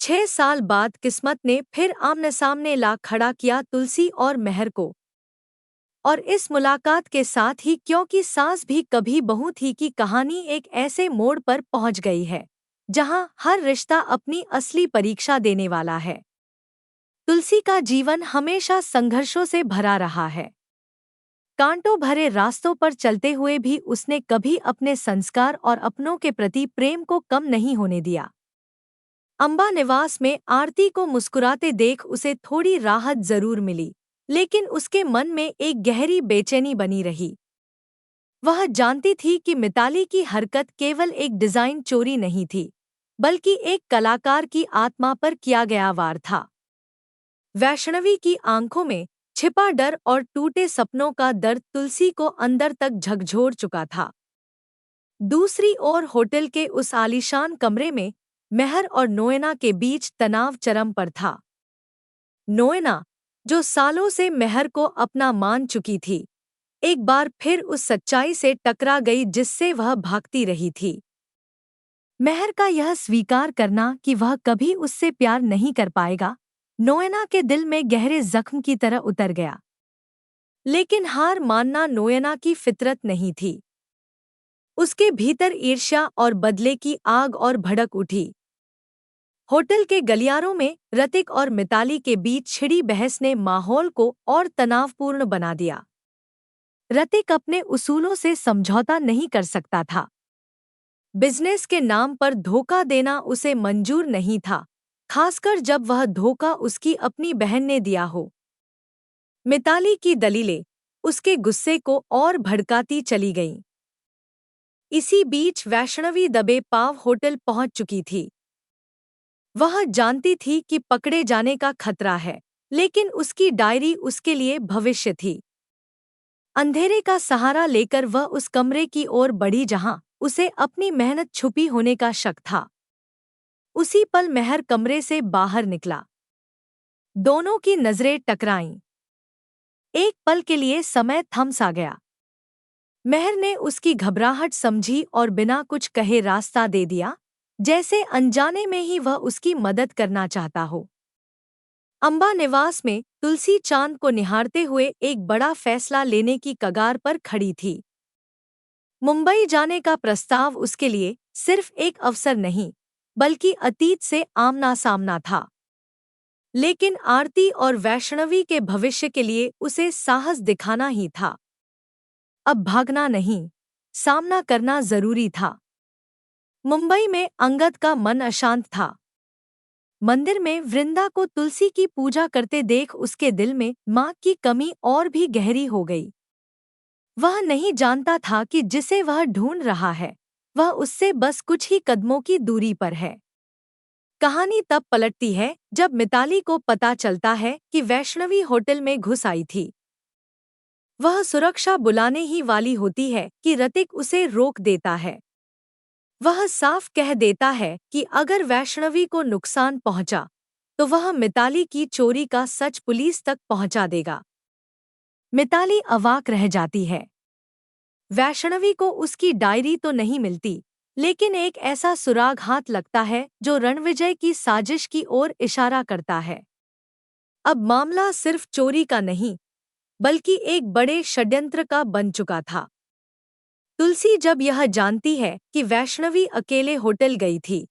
6 साल बाद किस्मत ने फिर आमने सामने ला खड़ा किया तुलसी और मेहर को। और इस मुलाकात के साथ ही क्योंकि सास भी कभी बहू थी की कहानी एक ऐसे मोड़ पर पहुंच गई है जहां हर रिश्ता अपनी असली परीक्षा देने वाला है। तुलसी का जीवन हमेशा संघर्षों से भरा रहा है। कांटों भरे रास्तों पर चलते हुए भी उसने कभी अपने संस्कार और अपनों के प्रति प्रेम को कम नहीं होने दिया। अंबा निवास में आरती को मुस्कुराते देख उसे थोड़ी राहत जरूर मिली, लेकिन उसके मन में एक गहरी बेचैनी बनी रही। वह जानती थी कि मिताली की हरकत केवल एक डिजाइन चोरी नहीं थी, बल्कि एक कलाकार की आत्मा पर किया गया वार था। वैष्णवी की आंखों में छिपा डर और टूटे सपनों का दर्द तुलसी को अंदर तक झकझोर चुका था। दूसरी ओर होटल के उस आलीशान कमरे में मेहर और नोएना के बीच तनाव चरम पर था। नोएना, जो सालों से मेहर को अपना मान चुकी थी, एक बार फिर उस सच्चाई से टकरा गई जिससे वह भागती रही थी। मेहर का यह स्वीकार करना कि वह कभी उससे प्यार नहीं कर पाएगा, नोएना के दिल में गहरे जख्म की तरह उतर गया। लेकिन हार मानना नोएना की फितरत नहीं थी। उसके भीतर ईर्ष्या और बदले की आग और भड़क उठी। होटल के गलियारों में ऋतिक और मिताली के बीच छिड़ी बहस ने माहौल को और तनावपूर्ण बना दिया। ऋतिक अपने उसूलों से समझौता नहीं कर सकता था। बिजनेस के नाम पर धोखा देना उसे मंजूर नहीं था, खासकर जब वह धोखा उसकी अपनी बहन ने दिया हो। मिताली की दलीलें उसके गुस्से को और भड़काती चली गईं। इसी बीच वैष्णवी दबे पांव होटल पहुंच चुकी थी। वह जानती थी कि पकड़े जाने का खतरा है, लेकिन उसकी डायरी उसके लिए भविष्य थी। अंधेरे का सहारा लेकर वह उस कमरे की ओर बढ़ी जहां उसे अपनी मेहनत छुपी होने का शक था। उसी पल मेहर कमरे से बाहर निकला। दोनों की नजरें टकराईं। एक पल के लिए समय थम सा गया। मेहर ने उसकी घबराहट समझी और बिना कुछ कहे रास्ता दे दिया, जैसे अनजाने में ही वह उसकी मदद करना चाहता हो। अंबा निवास में तुलसी चांद को निहारते हुए एक बड़ा फैसला लेने की कगार पर खड़ी थी। मुंबई जाने का प्रस्ताव उसके लिए सिर्फ एक अवसर नहीं, बल्कि अतीत से आमना सामना था। लेकिन आरती और वैष्णवी के भविष्य के लिए उसे साहस दिखाना ही था। अब भागना नहीं, सामना करना जरूरी था। मुंबई में अंगद का मन अशांत था। मंदिर में वृंदा को तुलसी की पूजा करते देख उसके दिल में मां की कमी और भी गहरी हो गई। वह नहीं जानता था कि जिसे वह ढूंढ रहा है, वह उससे बस कुछ ही कदमों की दूरी पर है। कहानी तब पलटती है जब मिताली को पता चलता है कि वैष्णवी होटल में घुस आई थी। वह सुरक्षा बुलाने ही वाली होती है कि ऋतिक उसे रोक देता है। वह साफ कह देता है कि अगर वैष्णवी को नुकसान पहुंचा, तो वह मिताली की चोरी का सच पुलिस तक पहुंचा देगा। मिताली अवाक रह जाती है। वैष्णवी को उसकी डायरी तो नहीं मिलती, लेकिन एक ऐसा सुराग हाथ लगता है जो रणविजय की साजिश की ओर इशारा करता है। अब मामला सिर्फ चोरी का नहीं, बल्कि एक बड़े षड्यंत्र का बन चुका था। तुलसी जब यह जानती है कि वैष्णवी अकेले होटल गई थी,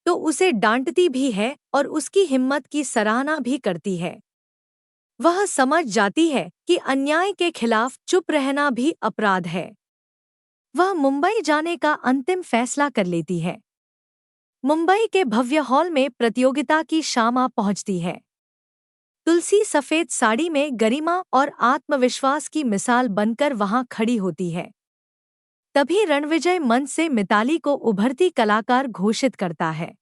तो उसे डांटती भी है और उसकी हिम्मत की सराहना भी करती है। वह समझ जाती है कि अन्याय के खिलाफ चुप रहना भी अपराध है। वह मुंबई जाने का अंतिम फैसला कर लेती है। मुंबई के भव्य हॉल में प्रतियोगिता की शाम पहुंचती है। तुलसी सफेद साड़ी में गरिमा और आत्मविश्वास की मिसाल बनकर वहां खड़ी होती है। तभी रणविजय मंच से मिताली को उभरती कलाकार घोषित करता है।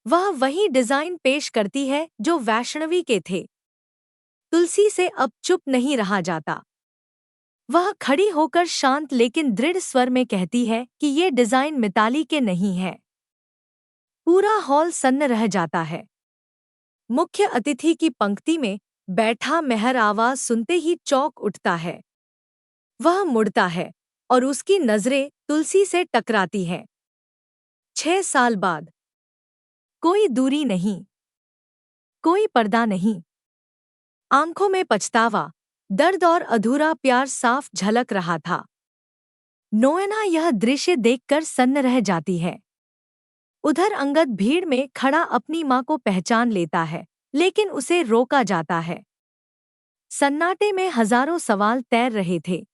वह वही डिजाइन पेश करती है जो वैष्णवी के थे। तुलसी से अब चुप नहीं रहा जाता। वह खड़ी होकर शांत लेकिन दृढ़ स्वर में कहती है कि ये डिजाइन मिताली के नहीं है। पूरा हॉल सन्न रह जाता है। मुख्य अतिथि की पंक्ति में बैठा मेहर आवाज सुनते ही चौंक उठता है। वह मुड़ता है और उसकी नजरें तुलसी से टकराती हैं। 6 साल बाद कोई दूरी नहीं, कोई पर्दा नहीं। आंखों में पछतावा, दर्द और अधूरा प्यार साफ झलक रहा था। नोएना यह दृश्य देखकर सन्न रह जाती है। उधर अंगद भीड़ में खड़ा अपनी माँ को पहचान लेता है, लेकिन उसे रोका जाता है। सन्नाटे में हजारों सवाल तैर रहे थे।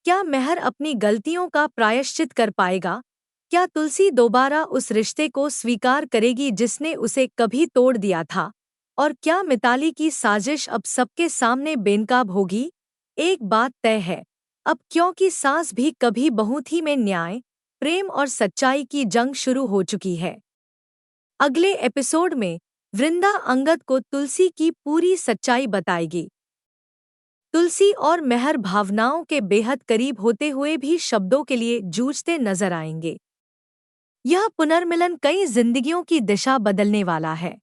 क्या मेहर अपनी गलतियों का प्रायश्चित कर पाएगा? क्या तुलसी दोबारा उस रिश्ते को स्वीकार करेगी जिसने उसे कभी तोड़ दिया था? और क्या मिताली की साजिश अब सबके सामने बेनकाब होगी? एक बात तय है, अब क्योंकि सास भी कभी बहू थी में न्याय, प्रेम और सच्चाई की जंग शुरू हो चुकी है। अगले एपिसोड में वृंदा अंगद को तुलसी की पूरी सच्चाई बताएगी। तुलसी और मेहर भावनाओं के बेहद करीब होते हुए भी शब्दों के लिए जूझते नजर आएंगे। यह पुनर्मिलन कई जिंदगियों की दिशा बदलने वाला है।